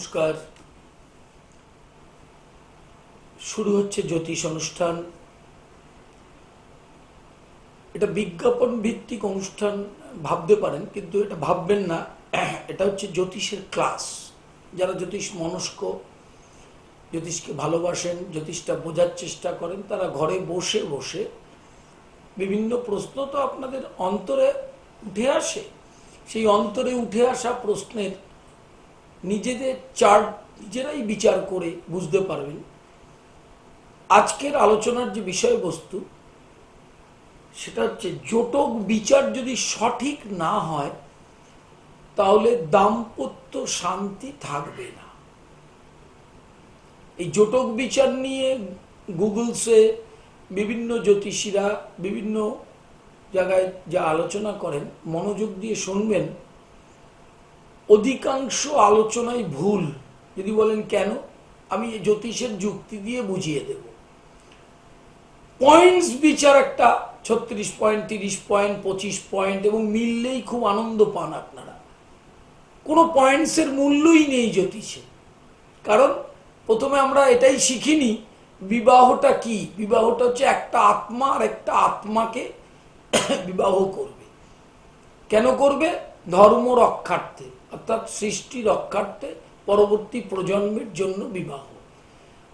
নমস্কার। শুরু হচ্ছে জ্যোতিষ অনুষ্ঠান। এটা বিজ্ঞাপন ভিত্তিক অনুষ্ঠান ভাবতে পারেন, কিন্তু এটা ভাববেন না। এটা হচ্ছে জ্যোতিষের ক্লাস। যারা জ্যোতিষ মনস্ক, জ্যোতিষকে ভালোবাসেন, জ্যোতিষটা বোঝার চেষ্টা করেন, তারা ঘরে বসে বসে বিভিন্ন প্রশ্ন তো আপনাদের অন্তরে উঠে আসে। সেই অন্তরে উঠে আসা প্রশ্নের নিজেদের চার্ট নিজেরাই বিচার করে বুঝতে পারবেন। আজকের আলোচনার যে বিষয়বস্তু সেটা হচ্ছে জটক বিচার যদি সঠিক না হয় তাহলে দাম্পত্য শান্তি থাকবে না। এই জটক বিচার নিয়ে গুগলসে বিভিন্ন জ্যোতিষীরা বিভিন্ন জায়গায় যা আলোচনা করেন, মনোযোগ দিয়ে শুনবেন। অধিকাংশ আলোচনায় ভুল। যদি বলেন কেন, আমি জ্যোতিষের যুক্তি দিয়ে বুঝিয়ে দেব। পয়েন্টস বিচার একটা 36 পয়েন্ট, 30 পয়েন্ট, 25 পয়েন্ট এবং মিললেই খুব আনন্দ পান আপনারা। কোনো পয়েন্টসের মূল্যই নেই জ্যোতিষে। কারণ প্রথমে আমরা এটাই শিখিনি বিবাহটা কি। বিবাহটা হচ্ছে একটা আত্মা আর একটা আত্মাকে বিবাহ করবে। কেন করবে? ধর্ম রক্ষার্থে, অর্থাৎ সৃষ্টি রক্ষার্থে, পরবর্তী প্রজন্মের জন্য বিবাহ।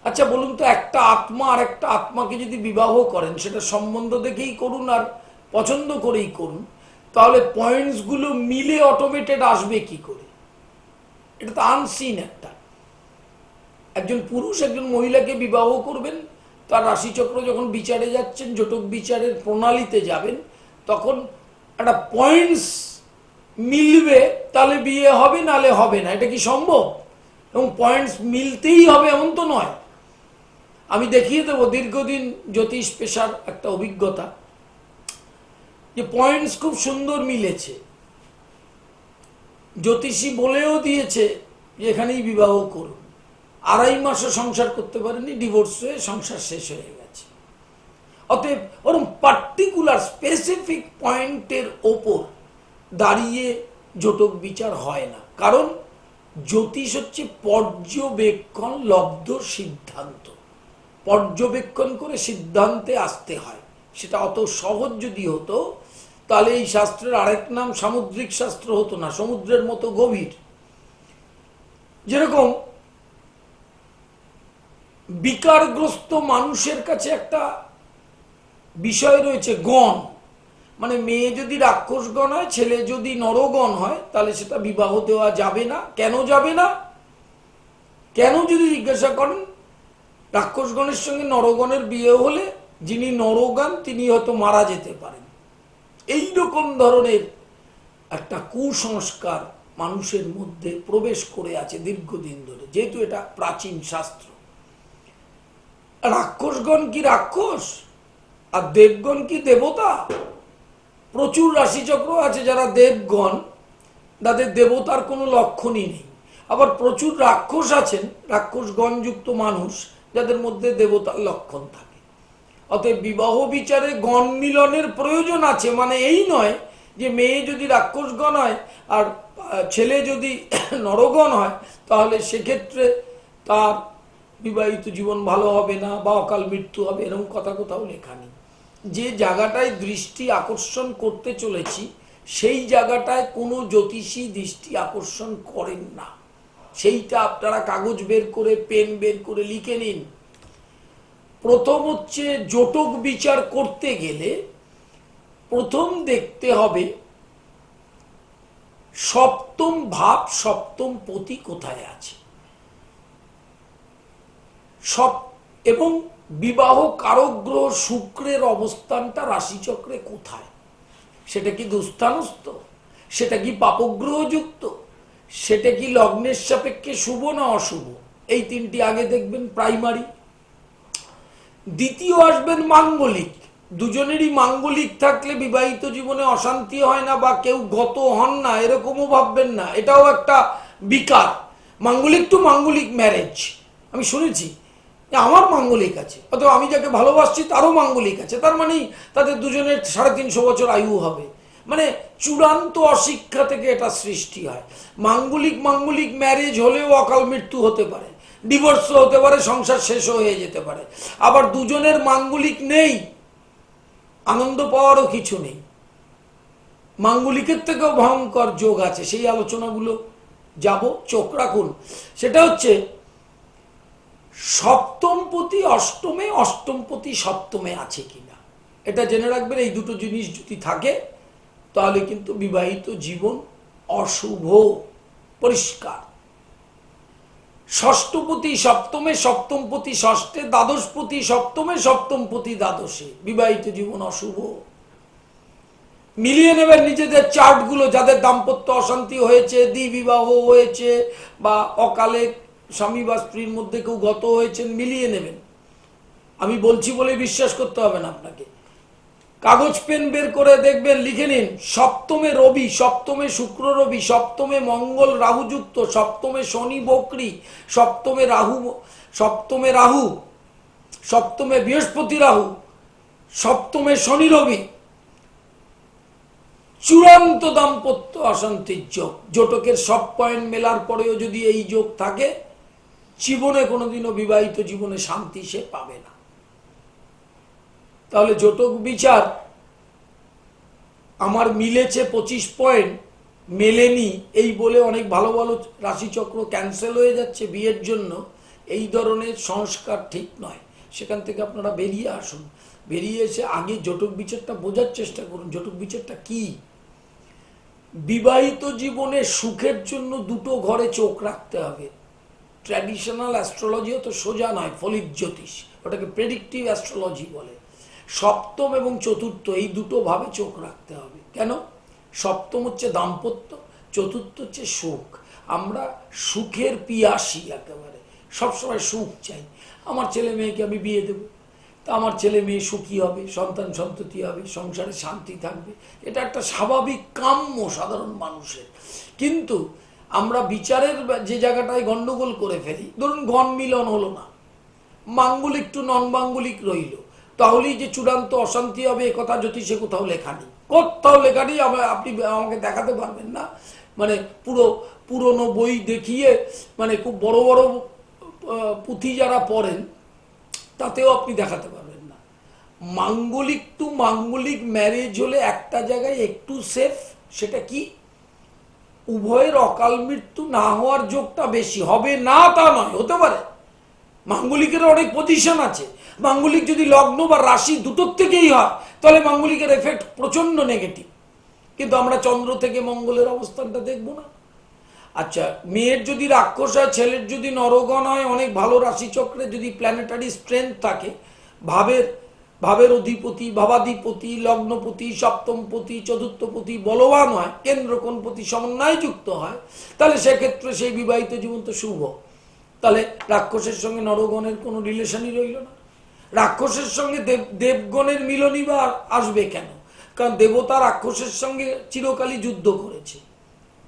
আচ্ছা বলুন তো, একটা আত্মা আর একটা আত্মাকে যদি বিবাহ করেন, সেটা সম্বন্ধ দেখেই করুন আর পছন্দ করেই করুন, তাহলে পয়েন্টসগুলো মিলে অটোমেটেড আসবে কি করে? এটা তো আনসিন একটা। একজন পুরুষ একজন মহিলাকে বিবাহ করবেন, তার রাশিচক্র যখন বিচারে যাচ্ছেন, জটক বিচারের প্রণালীতে যাবেন, তখন একটা পয়েন্টস মিলবে, তাহলে বিয়ে হবে, নালে হবে না। এটা কি সম্ভব? এবং পয়েন্টস মিলতেই হবে এমন তো নয়। আমি দেখিয়ে দেবো দীর্ঘদিন জ্যোতিষ পেশার একটা অভিজ্ঞতা, যে পয়েন্টস খুব সুন্দর মিলেছে। জ্যোতিষী বলেও দিয়েছে যে এখানেই বিবাহ করুন। 2.5 মাসও সংসার করতে পারেনি, ডিভোর্স হয়ে সংসার শেষ হয়ে গেছে। অতএব ওরকম পার্টিকুলার স্পেসিফিক পয়েন্টের ওপর দাঁড়িয়ে জটক বিচার হয় না। কারণ জ্যোতিষ হচ্ছে পর্যবেক্ষণ লব্ধ সিদ্ধান্ত। পর্যবেক্ষণ করে সিদ্ধান্তে আসতে হয়। সেটা অত সহজ যদি হতো তাহলে এই শাস্ত্রের আরেক নাম সামুদ্রিক শাস্ত্র হতো না, সমুদ্রের মতো গভীর। যেরকম বিকারগ্রস্ত মানুষের কাছে একটা বিষয় রয়েছে, গণ। মানে মেয়ে যদি রাক্ষসগণ হয়, ছেলে যদি নরগণ হয়, তাহলে সেটা বিবাহ দেওয়া যাবে না। কেন যাবে না? কেন যদি জিজ্ঞাসা করেন, রাক্ষসগণের সঙ্গে নরগণের বিয়ে হলে যিনি নরগণ তিনি হয়তো মারা যেতে পারেন। এইরকম ধরনের একটা কুসংস্কার মানুষের মধ্যে প্রবেশ করে আছে দীর্ঘদিন ধরে, যেহেতু এটা প্রাচীন শাস্ত্র। রাক্ষসগণ কি রাক্ষস আর দেবগণ কি দেবতা? প্রচুর রাশিচক্র আছে যারা দেবগণ, তাদের দেবতার কোনো লক্ষণই নেই। আবার প্রচুর রাক্ষস আছেন, রাক্ষসগণযুক্ত মানুষ, যাদের মধ্যে দেবতার লক্ষণ থাকে। অতএব বিবাহ বিচারে গণ মিলনের প্রয়োজন আছে। মানে এই নয় যে মেয়ে যদি রাক্ষসগণ হয় আর ছেলে যদি নরগণ হয়, তাহলে সেক্ষেত্রে তার বিবাহিত জীবন ভালো হবে না বা অকাল মৃত্যু হবে, এরকম কথা কোথাও লেখা নেই। যে জায়গাটায় দৃষ্টি আকর্ষণ করতে চলেছি, সেই জায়গাটায় কোনো জ্যোতিষী দৃষ্টি আকর্ষণ করেন না। সেইটা আপনারা কাগজ বের করে, পেন বের করে লিখে নিন। প্রথম হচ্ছে, জটক বিচার করতে গেলে প্রথম দেখতে হবে সপ্তম ভাব, সপ্তম পতি কোথায় আছে, এবং বিবাহ কারক গ্রহ শুক্রের অবস্থানটা রাশিচক্রে কোথায়। সেটা কি দুস্থানস্থ, সেটা কি পাপগ্রহযুক্ত, সেটা কি লগ্নের সাপেক্ষে শুভ না অশুভ। এই তিনটি আগে দেখবেন, প্রাইমারি। দ্বিতীয় আসবেন মাঙ্গলিক। দুজনেরই মাঙ্গলিক থাকলে বিবাহিত জীবনে অশান্তি হয় না বা কেউ গত হন না, এরকমও ভাববেন না। এটাও একটা বিকার। মাঙ্গলিক টু মাঙ্গলিক ম্যারেজ আমি শুনেছি, আমার মাঙ্গলিক আছে, অথবা আমি যাকে ভালোবাসছি তারও মাঙ্গলিক আছে, তার মানে তাদের দুজনের 350 বছর আয়ু হবে। মানে চূড়ান্ত অশিক্ষা থেকে এটা সৃষ্টি হয়। মাঙ্গলিক ম্যারেজ হলেও অকাল মৃত্যু হতে পারে, ডিভোর্স হতে পারে, সংসার শেষ হয়ে যেতে পারে। আবার দুজনের মাঙ্গলিক নেই, আনন্দ পাওয়ারও কিছু নেই, মাঙ্গলিকের থেকেও ভয়ঙ্কর যোগ আছে। সেই আলোচনাগুলো যাব, চোখ রাখুন। সেটা হচ্ছে সপ্তমপতি অষ্টমে, অষ্টমপতি সপ্তমে আছে কিনা এটা জেনে রাখবেন। এই দুটো জিনিস যদি থাকে তাহলে কিন্তু বিবাহিত জীবন অশুভ, পরিষ্কার। ষষ্ঠপতি সপ্তমে, সপ্তমপতি ষষ্ঠে, দ্বাদশপতি সপ্তমে, সপ্তমপতি দ্বাদশে, বিবাহিত জীবন অশুভ। মিলিয়ে নেবেন নিজেদের চার্টগুলো, যাদের দাম্পত্য অশান্তি হয়েছে, দ্বিবিবাহ হয়েছে, বা অকালে স্বামী বা স্ত্রীর মধ্যে কেউ গত হয়েছেন, মিলিয়ে নেবেন। আমি বলছি বলে বিশ্বাস করতে হবে না আপনাকে। কাগজ পেন বের করে দেখবেন, লিখে নিন। সপ্তমে রবি, সপ্তমে শুক্র রবি, সপ্তমে মঙ্গল রাহুযুক্ত, সপ্তমে শনি বক্রী, সপ্তমে রাহু, সপ্তমে বৃহস্পতি রাহু, সপ্তমে শনি রবি, চূড়ান্ত দাম্পত্য অশান্তির যোগ। জোটকের সব পয়েন্ট মেলার পরেও যদি এই যোগ থাকে, জীবনে কোনোদিনও বিবাহিত জীবনে শান্তি সে পাবে না। তাহলে জোটক বিচার আমার মিলেছে 25 পয়েন্ট, মেলেনি এই বলে অনেক ভালো ভালো রাশিচক্র ক্যান্সেল হয়ে যাচ্ছে বিয়ের জন্য। এই ধরনের সংস্কার ঠিক নয়। সেখান থেকে আপনারা বেরিয়ে আসুন। বেরিয়ে এসে আগে জোটক বিচারটা বোঝার চেষ্টা করুন। জোটক বিচারটা কি? বিবাহিত জীবনে সুখের জন্য দুটো ঘরে চোখ রাখতে হবে। ট্র্যাডিশনাল অ্যাস্ট্রোলজি অত সোজা নয়, ফলিত জ্যোতিষ, ওটাকে প্রেডিক্টিভ অ্যাস্ট্রোলজি বলে। সপ্তম এবং চতুর্থ এই দুটো ভাবে চোখ রাখতে হবে। কেন? সপ্তম হচ্ছে দাম্পত্য, চতুর্থ হচ্ছে সুখ। আমরা সুখের পিয়াসী, একেবারে সবসময় সুখ চাই। আমার ছেলে মেয়েকে আমি বিয়ে দেবো, তা আমার ছেলে মেয়ে সুখী হবে, সন্তান সন্ততি হবে, সংসারে শান্তি থাকবে, এটা একটা স্বাভাবিক কাম্য সাধারণ মানুষের। কিন্তু আমরা বিচারের যে জায়গাটায় গন্ডগোল করে ফেলি, ধরুন গণ মিলন হলো না, মাঙ্গলিক টু নন মাঙ্গলিক রইল, তাহলেই যে চূড়ান্ত অশান্তি হবে একথা জ্যোতিষে কোথাও লেখা নেই। কোথাও লেখা নেই। আপনি আমাকে দেখাতে পারবেন না, মানে পুরনো বই দেখিয়ে, মানে খুব বড় বড় পুঁথি যারা পড়েন তাতেও আপনি দেখাতে পারবেন না। মাঙ্গলিক টু মাঙ্গলিক ম্যারেজ হলে একটা জায়গায় একটু সেফ, সেটা কি? উভয়ের অকাল মৃত্যু না হওয়ার যোগটা বেশি হবে না তা নয়, হতে পারে। মাঙ্গলিকের অনেক পজিশন আছে। মাঙ্গলিক যদি লগ্ন বা রাশি দুটোর থেকেই হয় তাহলে মাঙ্গলিকের এফেক্ট প্রচন্ড নেগেটিভ। কিন্তু আমরা চন্দ্র থেকে মঙ্গলের অবস্থানটা দেখব না। আচ্ছা, মেয়ের যদি রাক্ষস হয়, ছেলের যদি নরগণ হয়, অনেক ভালো রাশিচক্রে যদি প্ল্যানেটারি স্ট্রেংথ থাকে, ভাবের অধিপতি, ভাবাধিপতি, লগ্নপতি, সপ্তমপতি, চতুর্থপতি বলবান হয়, কেন্দ্রকোণপতি সমন্বয় যুক্ত হয়, তাহলে সেক্ষেত্রে সেই বিবাহিত জীবন তো শুভ। তাহলে রাক্ষসের সঙ্গে নরগণের কোনো রিলেশনই রইল না। রাক্ষসের সঙ্গে দেবগণের মিলনই বা আসবে কেন? কারণ দেবতা রাক্ষসের সঙ্গে চিরকালই যুদ্ধ করেছে,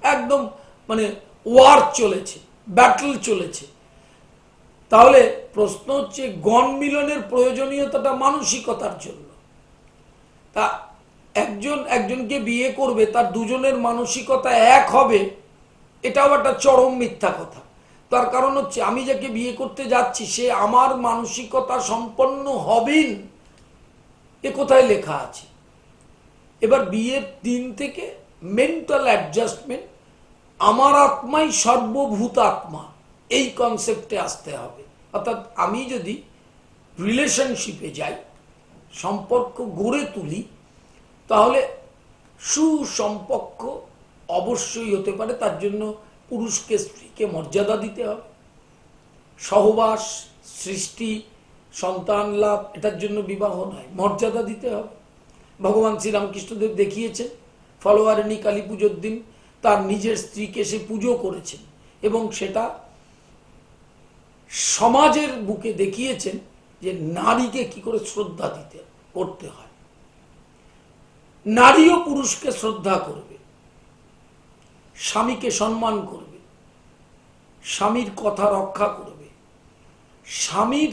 একদম মানে ওয়ার চলেছে, ব্যাটল চলেছে। তাহলে প্রশ্ন হচ্ছে গণ মিলনের প্রয়োজনীয়তাটা মানসিকতার জন্য। তা একজনকে বিয়ে করবে, তার দুজনের মানসিকতা এক হবে, এটাও একটা চরম মিথ্যা কথা। তার কারণ হচ্ছে আমি যাকে বিয়ে করতে যাচ্ছি সে আমার মানসিকতা সম্পন্ন হবেন, এ কোথায় লেখা আছে? এবার বিয়ের দিন থেকে মেন্টাল অ্যাডজাস্টমেন্ট, আমার আত্মাই সর্বভূত আত্মা, এই কনসেপ্টে আসতে হবে। অর্থাৎ আমি যদি রিলেশনশিপে যাই, সম্পর্ক গড়ে তুলি, তাহলে সুসম্পর্ক অবশ্যই হতে পারে। তার জন্য পুরুষকে স্ত্রীকে মর্যাদা দিতে হবে, সহবাস, সৃষ্টি, সন্তান লাভ, এটার জন্য বিবাহ নয়, মর্যাদা দিতে হবে। ভগবান শ্রীরামকৃষ্ণদেব দেখিয়েছেন, ফলোয়ারিণী কালী পুজোর দিন তার নিজের স্ত্রীকে সে পুজো করেছেন, এবং সেটা সমাজের বুকে দেখিয়েছেন যে নারীকে কি করে শ্রদ্ধা করতে হয়। নারীও পুরুষকে শ্রদ্ধা করবে, স্বামীকে সম্মান করবে, স্বামীর কথা রক্ষা করবে, স্বামীর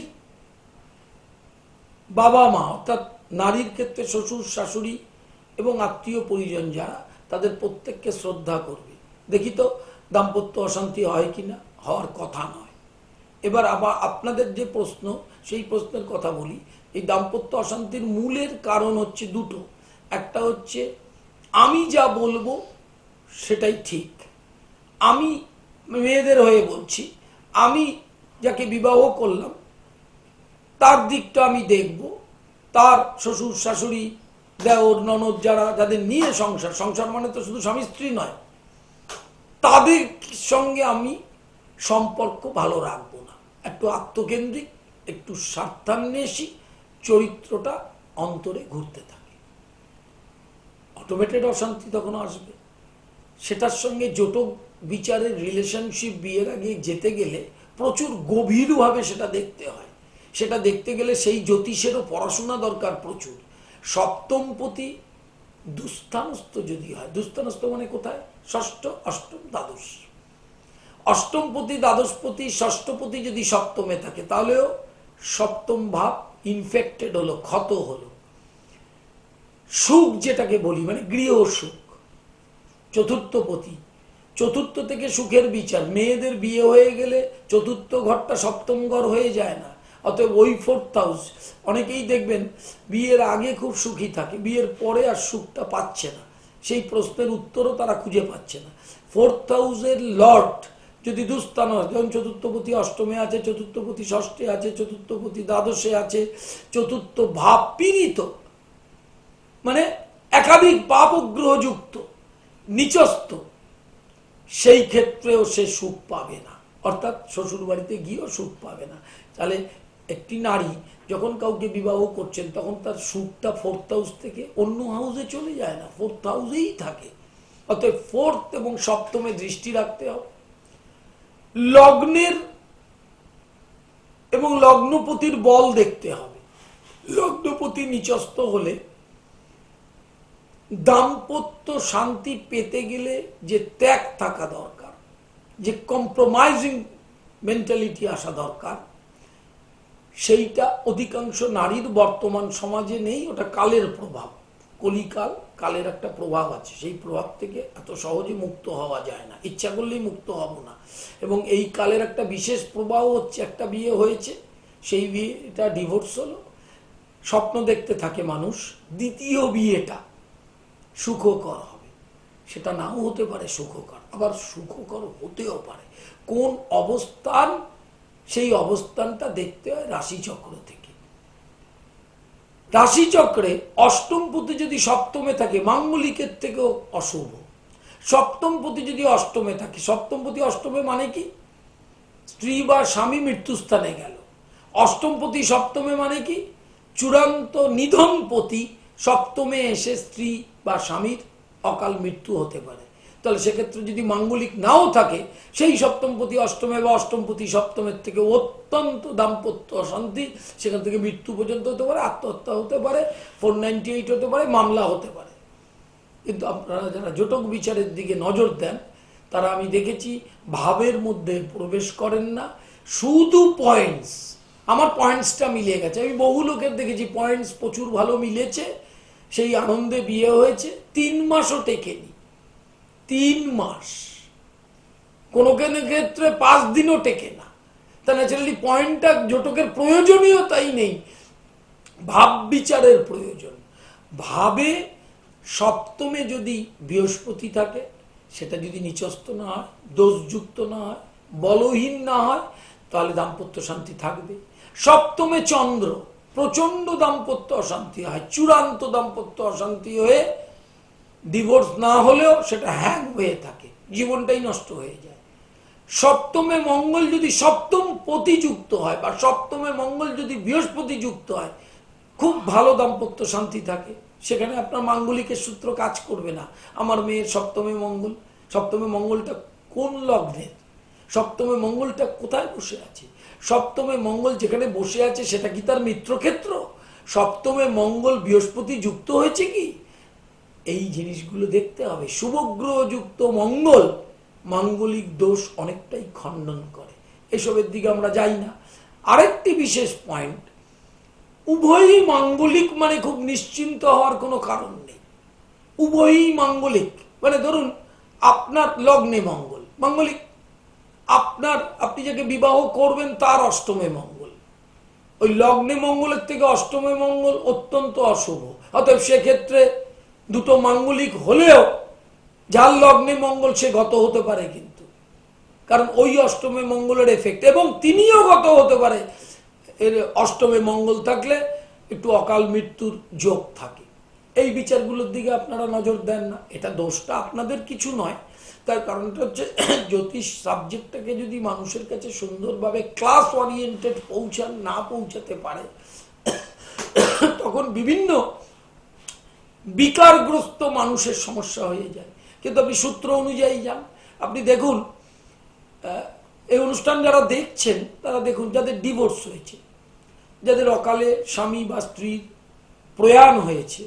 বাবা মা অর্থাৎ নারীর ক্ষেত্রে শ্বশুর শাশুড়ি এবং আত্মীয় পরিজন যারা, তাদের প্রত্যেককে শ্রদ্ধা করবে। দেখি তো দাম্পত্য অশান্তি হয় কিনা, হওয়ার কথা নয়। এবার আবার আপনাদের যে প্রশ্ন, সেই প্রশ্নের কথা বলি। এই দাম্পত্য অশান্তির মূলের কারণ হচ্ছে দুটো। একটা হচ্ছে আমি যা বলবো সেটাই ঠিক। আমি মেয়েদের হয়ে বলছি, আমি যাকে বিবাহ করলাম তার দিকটা আমি দেখব, তার শ্বশুর শাশুড়ি দেওর ননদ যারা, যাদের নিয়ে সংসার, সংসার মানে তো শুধু স্বামী স্ত্রী নয়, তাদের সঙ্গে আমি সম্পর্ক ভালো রাখবো না। একটু আত্মকেন্দ্রিক, একটু স্বার্থান্বেষী চরিত্রটা অন্তরে ঘুরতে থাকে, অটোমেটেড অশান্তি তখন আসবে। সেটার সঙ্গে জটক বিচারের রিলেশনশিপ বিয়ের আগে যেতে গেলে প্রচুর গভীরভাবে সেটা দেখতে হয়। সেটা দেখতে গেলে সেই জ্যোতিষেরও পড়াশোনা দরকার প্রচুর। সপ্তমপতি দুস্থানস্থ যদি হয়, দুস্থানস্থ মানে কোথায়? ষষ্ঠ, অষ্টম, দ্বাদশ। অষ্টমপতি, দ্বাদশপতি, ষষ্ঠপতি যদি সপ্তমে থাকে, তাহলেও সপ্তম ভাব ইনফেক্টেড হলো, ক্ষত হলো। সুখ যেটাকে বলি মানে গৃহ সুখ, চতুর্থপতি, চতুর্থ থেকে সুখের বিচার। মেয়েদের বিয়ে হয়ে গেলে চতুর্থ ঘরটা সপ্তম ঘর হয়ে যায় না। অতএব ওই ফোর্থ হাউস, অনেকেই দেখবেন বিয়ের আগে খুব সুখী থাকে, বিয়ের পরে আর সুখটা পাচ্ছে না। সেই প্রশ্নের উত্তরও তারা খুঁজে পাচ্ছে না। ফোর্থ হাউসের লর্ড যদি দুস্থান হয়, যেমন চতুর্থপতি অষ্টমে আছে, চতুর্থপতি ষষ্ঠে আছে, চতুর্থপতি দ্বাদশে আছে, চতুর্থ ভাব পীড়িত মানে একাধিক পাপগ্রহযুক্ত, নিচস্থ, সেই ক্ষেত্রেও সে সুখ পাবে না, অর্থাৎ শ্বশুর বাড়িতে গিয়েও সুখ পাবে না। তাহলে একটি নারী যখন কাউকে বিবাহ করছেন, তখন তার সুখটা ফোর্থ হাউস থেকে অন্য হাউসে চলে যায় না, ফোর্থ হাউসেই থাকে। অতএব ফোর্থ এবং সপ্তমে দৃষ্টি রাখতে হবে। লগ্নের এবং লগ্নপতির বল দেখতে হবে। লগ্নপতি নিচস্থ হলে দাম্পত্য শান্তি পেতে গেলে যে ত্যাগ থাকা দরকার, যে কম্প্রোমাইজিং মেন্টালিটি আসা দরকার, সেইটা অধিকাংশ নারীর বর্তমান সমাজে নেই। ওটা কালের প্রভাব, কলিকাল, কালের একটা প্রভাব আছে। সেই প্রভাব থেকে এত সহজে মুক্ত হওয়া যায় না, ইচ্ছা করলেই মুক্ত হব না। এবং এই কালের একটা বিশেষ প্রভাব হচ্ছে, একটা বিয়ে হয়েছে, সেই বিয়েটা ডিভোর্স হলো, স্বপ্ন দেখতে থাকে মানুষ দ্বিতীয় বিয়েটা সুখকর হবে। সেটা নাও হতে পারে সুখকর, আবার সুখকর হতেও পারে। কোন অবস্থান, সেই অবস্থানটা দেখতে হয় রাশিচক্র থেকে। রাশিচক্রে অষ্টমপতি যদি সপ্তমে থাকে, মাঙ্গলিকের থেকেও অশুভ। সপ্তমপতি যদি অষ্টমে থাকে, সপ্তমপতি অষ্টমে মানে কি? স্ত্রী বা স্বামী মৃত্যুস্থানে গেল। অষ্টমপতি সপ্তমে মানে কি? চূড়ান্ত নিধনপতি সপ্তমে এসে স্ত্রী বা স্বামীর অকাল মৃত্যু হতে পারে। তাহলে সেক্ষেত্রে যদি মাঙ্গলিক নাও থাকে, সেই সপ্তমপতি অষ্টমে বা অষ্টমপতি সপ্তমের থেকে অত্যন্ত দাম্পত্য অশান্তি, সেখান থেকে মৃত্যু পর্যন্ত হতে পারে, আত্মহত্যা হতে পারে, 498 হতে পারে, মামলা হতে পারে। কিন্তু আপনারা যারা জটক বিচারের দিকে নজর দেন, তারা আমি দেখেছি ভাবের মধ্যে প্রবেশ করেন না, শুধু পয়েন্টস। আমার পয়েন্টসটা মিলে গেছে। আমি বহু লোকের দেখেছি পয়েন্টস প্রচুর ভালো মিলেছে, সেই আনন্দে বিয়ে হয়েছে, 3 মাসও টেকেনি। 3 মাস, কোনো ক্ষেত্রে 5 দিনও টেকে না। তা ন্যাচারালি পয়েন্টটা জটকের প্রয়োজনীয়তাই নেই, ভাব বিচারের প্রয়োজন। ভাবে সপ্তমে যদি বৃহস্পতি থাকে, সেটা যদি নিচস্থ না হয়, দোষযুক্ত না হয়, বলহীন না হয়, তাহলে দাম্পত্য শান্তি থাকবে। সপ্তমে চন্দ্র, প্রচন্ড দাম্পত্য অশান্তি হয়, চূড়ান্ত দাম্পত্য অশান্তি হয়ে ডিভোর্স না হলেও সেটা হ্যাং হয়ে থাকে, জীবনটাই নষ্ট হয়ে যায়। সপ্তমে মঙ্গল যদি সপ্তম পতি যুক্ত হয়, বা সপ্তমে মঙ্গল যদি বৃহস্পতি যুক্ত হয়, খুব ভালো দাম্পত্য শান্তি থাকে। সেখানে আপনার মাঙ্গলিকের সূত্র কাজ করবে না। আমার মেয়ের সপ্তমে মঙ্গল, সপ্তমে মঙ্গলটা কোন লগ্নের, সপ্তমে মঙ্গলটা কোথায় বসে আছে, সপ্তমে মঙ্গল যেখানে বসে আছে সেটা কি তার মিত্রক্ষেত্র, সপ্তমে মঙ্গল বৃহস্পতি যুক্ত হয়েছে কি, এই জিনিসগুলো দেখতে হবে। শুভগ্রহ যুক্ত মঙ্গল মাঙ্গলিক দোষ অনেকটাই খণ্ডন করে, এসবের দিকে আমরা যাই না। আরেকটি বিশেষ পয়েন্ট, উভয়ই মাঙ্গলিক মানে খুব নিশ্চিন্ত হওয়ার কোনো কারণ নেই। উভয়ই মাঙ্গলিক, মানে ধরুন আপনার লগ্নে মঙ্গল, মাঙ্গলিক, আপনি যাকে বিবাহ করবেন তার অষ্টমে মঙ্গল, ওই লগ্নে মঙ্গলের থেকে অষ্টমে মঙ্গল অত্যন্ত অশুভ। অতএব সেক্ষেত্রে দুটো মাঙ্গলিক হলেও যার লগ্নে মঙ্গল সে গত হতে পারে, কিন্তু কারণ ওই অষ্টমে মঙ্গলের এফেক্ট, এবং তিনিও গত হতে পারে। এর অষ্টমে মঙ্গল থাকলে একটু অকাল মৃত্যুর যোগ থাকে। এই বিচারগুলোর দিকে আপনারা নজর দেন না, এটা দোষটা আপনাদের কিছু নয়। তার কারণটা হচ্ছে জ্যোতিষ সাবজেক্টটাকে যদি মানুষের কাছে সুন্দরভাবে ক্লাস ওরিয়েন্টেড না পৌঁছাতে পারে, তখন বিভিন্ন বিকারগ্রস্ত মানুষের সমস্যা হয়ে যায়। কিন্তু আপনি সূত্র অনুযায়ী যান, আপনি দেখুন এই অনুষ্ঠান যারা দেখছেন তারা দেখুন যাদের ডিভোর্স হয়েছে, যাদের অকালে স্বামী বা স্ত্রীর প্রয়াণ হয়েছে,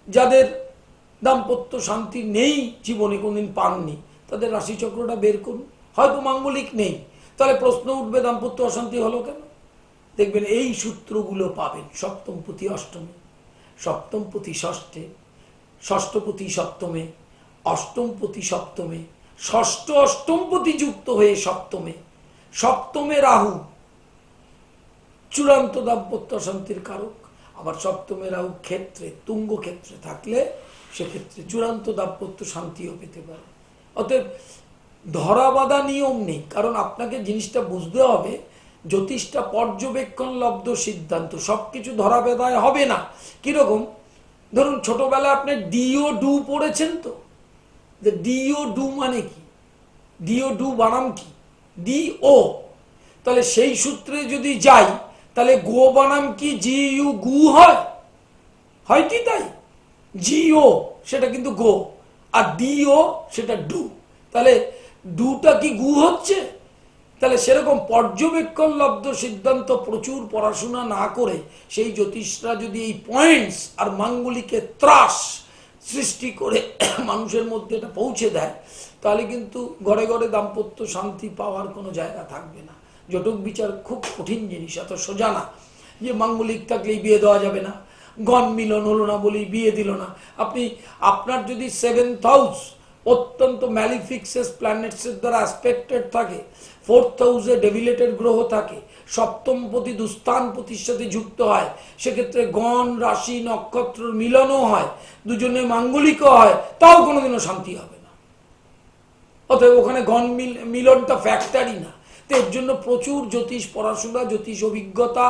যাদের দাম্পত্য শান্তি নেই, জীবনে কোনদিন পাননি, তাদের রাশিচক্রটা বের করুন। হয়তো মাঙ্গলিক নেই, তাহলে প্রশ্ন উঠবে দাম্পত্য অশান্তি হলো কেন? দেখবেন এই সূত্রগুলো পাবেন সপ্তমপতি অষ্টমে, সপ্তমপতি ষষ্ঠে, ষষ্ঠপতি সপ্তমে, অষ্টমপতি সপ্তমে, ষষ্ঠ অষ্টমপতি যুক্ত হয়ে সপ্তমে, সপ্তমে রাহু চূড়ান্ত দাম্পত্য অশান্তির কারক। আবার সপ্তমে রাহু ক্ষেত্রে, তুঙ্গ ক্ষেত্রে থাকলে সেক্ষেত্রে চূড়ান্ত দাম্পত্য শান্তিও পেতে পারে। অতএব ধরা বাঁধা নিয়ম নেই, কারণ আপনাকে জিনিসটা বুঝতে হবে জ্যোতিষটা পর্যবেক্ষণ লব্ধ সিদ্ধান্ত, সবকিছু ধরা বেঁধায় হবে না। কিরকম? ধরুন ছোটবেলায় আপনি ডিও ডু পড়েছেন তো, ডিও ডু মানে কি, ডিও ডু বানাম কি, ডি ও, তাহলে সেই সূত্রে যদি যাই তাহলে গো বানাম কি জি ইউ গু হয় কি তাই? জিও সেটা কিন্তু গো, আর ডিও সেটা ডু, তাহলে ডুটা কি গু হচ্ছে? তাহলে সেরকম পর্যবেক্ষণ লব্ধ সিদ্ধান্ত প্রচুর পড়াশোনা না করে সেই জ্যোতিষরা যদি এই পয়েন্টস আর মাঙ্গলিকে ত্রাস সৃষ্টি করে মানুষের মধ্যে এটা পৌঁছে দেয়, তাহলে কিন্তু ঘরে ঘরে দাম্পত্য শান্তি পাওয়ার কোনো জায়গা থাকবে না। জটক বিচার খুব কঠিন জিনিস, এত সোজা না যে মাঙ্গলিক থাকলেই বিয়ে দেওয়া যাবে না, গণ মিলন হলো না বলেই বিয়ে দিল না। আপনার যদি 7th হাউস অত্যন্ত ম্যালিফিক্সেস প্ল্যানেটসের দ্বারা অ্যাসপেক্টেড থাকে, 4th হাউসে ডেভিলেটেড গ্রহ থাকে, সপ্তমপতি দুস্থানপতির সাথে যুক্ত হয়, সেক্ষেত্রে গণ রাশি নক্ষত্র মিলনও হয়, দুজনে মাঙ্গলিকও হয়, তাও কোনোদিনও শান্তি হবে না। অতএব ওখানে গণ মিলনটা ফ্যাক্টরি না। তো এর জন্য প্রচুর জ্যোতিষ পড়াশোনা, জ্যোতিষ অভিজ্ঞতা,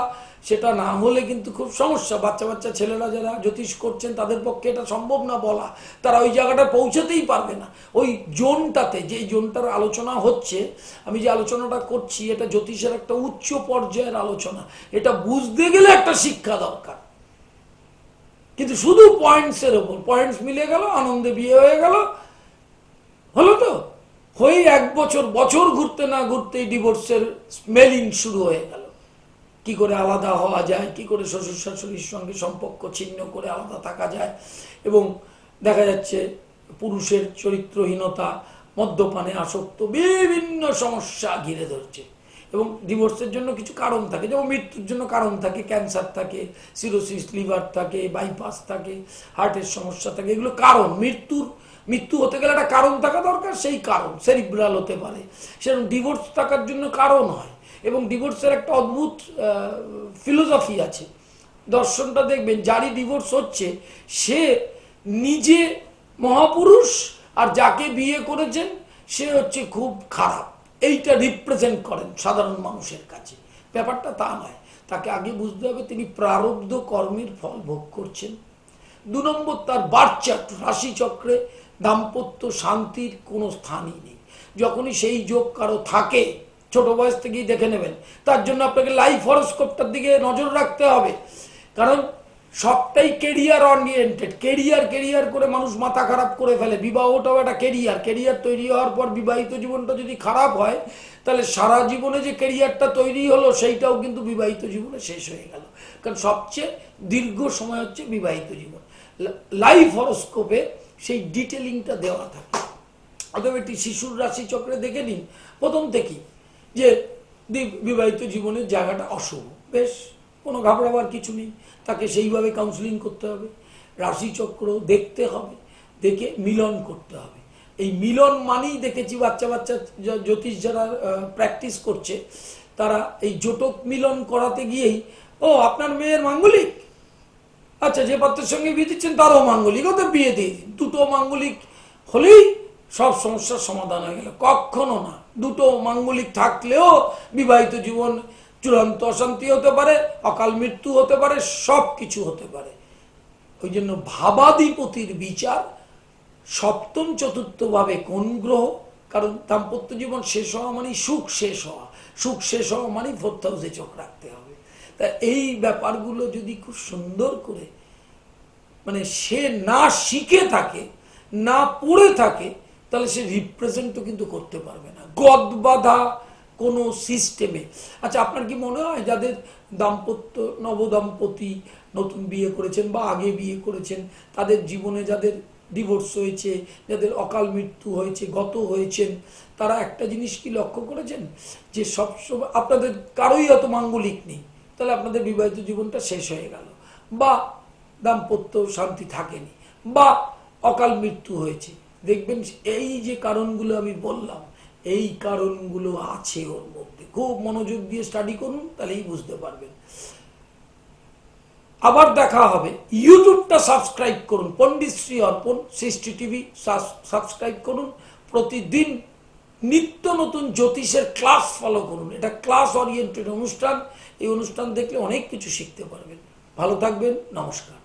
সেটা না হলে কিন্তু খুব সমস্যা। বাচ্চা ছেলেরা যারা জ্যোতিষ করছেন তাদের পক্ষে এটা সম্ভব না বলা, তারা ওই জায়গাটা পৌঁছাতেই পারবে না। ওই জোনটাতে, যে জোনটার আলোচনা হচ্ছে, আমি যে আলোচনাটা করছি, এটা জ্যোতিষের একটা উচ্চ পর্যায়ের আলোচনা। এটা বুঝতে গেলে একটা শিক্ষা দরকার। কিন্তু শুধু পয়েন্টসের ওপর, পয়েন্টস মিলে গেল, আনন্দে বিয়ে হয়ে গেল, হলো তো, হয়ে 1 বছর ঘুরতে না ঘুরতেই ডিভোর্সের স্মেলিং শুরু হয়ে গেল। কি করে আলাদা হওয়া যায়, কি করে শ্বশুর শাশুড়ির সঙ্গে সম্পর্ক ছিন্ন করে আলাদা থাকা যায়, এবং দেখা যাচ্ছে পুরুষের চরিত্রহীনতা, মদ্যপানে আসক্ত, বিভিন্ন সমস্যা ঘিরে ধরছে। এবং ডিভোর্সের জন্য কিছু কারণ থাকে, যেমন মৃত্যুর জন্য কারণ থাকে, ক্যান্সার থাকে, সিরোসিস লিভার থাকে, বাইপাস থাকে, হার্টের সমস্যা থাকে, এগুলো কারণ। মৃত্যু হতে গেলে একটা কারণ থাকা দরকার, সেই কারণ সেরিব্রাল হতে পারে। সেরকম ডিভোর্স থাকার জন্য কারণ হয়। এবং ডিভোর্সের একটা অদ্ভুত ফিলোসফি আছে, দর্শনটা দেখবেন, যারই ডিভোর্স হচ্ছে সে নিজে মহাপুরুষ, আর যাকে বিয়ে করেছেন সে হচ্ছে খুব খারাপ, এইটা রিপ্রেজেন্ট করেন সাধারণ মানুষের কাছে। ব্যাপারটা তা নয়, তাকে আগে বুঝতে হবে তিনি প্রারব্ধ কর্মের ফল ভোগ করছেন। 2 নম্বর, তার বার্চার্ট রাশিচক্রে দাম্পত্য শান্তির কোনো স্থানই নেই। যখনই সেই যোগ কারো থাকে, ছোট বয়স থেকেই দেখে নেবেন। তার জন্য আপনাকে লাইফ হরোস্কোপটার দিকে নজর রাখতে হবে, কারণ সবটাই কেরিয়ার ওরিয়েন্টেড। কেরিয়ার করে মানুষ মাথা খারাপ করে ফেলে। বিবাহটাও একটা কেরিয়ার তৈরি হওয়ার পর বিবাহিত জীবনটা যদি খারাপ হয়, তাহলে সারা জীবনে যে কেরিয়ারটা তৈরি হলো সেইটাও কিন্তু বিবাহিত জীবনে শেষ হয়ে গেল। কারণ সবচেয়ে দীর্ঘ সময় হচ্ছে বিবাহিত জীবন। লাইফ হরোস্কোপে সেই ডিটেলিংটা দেওয়া থাকে। অথবা একটি শিশুর রাশি চক্রে দেখে নিন প্রথম থেকেই যে বিবাহিত জীবনের জায়গাটা অশুভ, বেশ, কোনো ঘাবড়াবার কিছু নেই, তাকে সেইভাবে কাউন্সিলিং করতে হবে, রাশিচক্র দেখতে হবে, দেখে মিলন করতে হবে। এই মিলন মানেই দেখেছি বাচ্চা বাচ্চা জ্যোতিষ যারা প্র্যাকটিস করছে তারা এই জোটক মিলন করাতে গিয়েই, ও আপনার মেয়ের মাঙ্গলিক, আচ্ছা যে পাত্রের সঙ্গে বিয়ে দিচ্ছেন তারও মাঙ্গলিক, ও তো বিয়ে দিয়ে দিন। দুটো মাঙ্গলিক হলেই সব সমস্যার সমাধান হয়ে গেল। কখনো না, দুটো মাঙ্গলিক থাকলেও বিবাহিত জীবন চূড়ান্ত অশান্তি হতে পারে, অকাল মৃত্যু হতে পারে, সব কিছু হতে পারে। ওই জন্য ভাবাধিপতির বিচার, সপ্তম চতুর্থ ভাবে কোন গ্রহ, কারণ দাম্পত্য জীবন শেষ হওয়া মানে সুখ শেষ হওয়া, সুখ শেষ হওয়া মানে 4th হাউসে চোখ রাখতে হবে। তা এই ব্যাপারগুলো যদি খুব সুন্দর করে মানে সে না শিখে থাকে, না পড়ে থাকে, তাহলে সে রিপ্রেজেন্টও কিন্তু করতে পারবে না গদবাধা কোনো সিস্টেমে। আচ্ছা আপনার কি মনে হয় যাদের দাম্পত্য, নবদম্পতি নতুন বিয়ে করেছেন বা আগে বিয়ে করেছেন, তাদের জীবনে যাদের ডিভোর্স হয়েছে, যাদের অকাল মৃত্যু হয়েছে, গত হয়েছেন, তারা একটা জিনিস কি লক্ষ্য করেছেন যে সবসময় আপনাদের কারোই অত মাঙ্গলিক নেই, তাহলে আপনাদের বিবাহিত জীবনটা শেষ হয়ে গেল, বা দাম্পত্য শান্তি থাকেনি, বা অকাল মৃত্যু হয়েছে। দেখবেন এই যে কারণগুলো আমি বললাম, এই কারণগুলো আছে ওর মধ্যে। খুব মনোযোগ দিয়ে স্টাডি করুন, তাহলেই বুঝতে পারবেন। আবার দেখা হবে। ইউটিউবটা সাবস্ক্রাইব করুন, পণ্ডিত শ্রী অর্পণ সৃষ্টি টিভি সাবস্ক্রাইব করুন। প্রতিদিন নিত্য নতুন জ্যোতিষের ক্লাস ফলো করুন। এটা ক্লাস ওরিয়েন্টেড অনুষ্ঠান। এই অনুষ্ঠান দেখলে অনেক কিছু শিখতে পারবেন। ভালো থাকবেন, নমস্কার।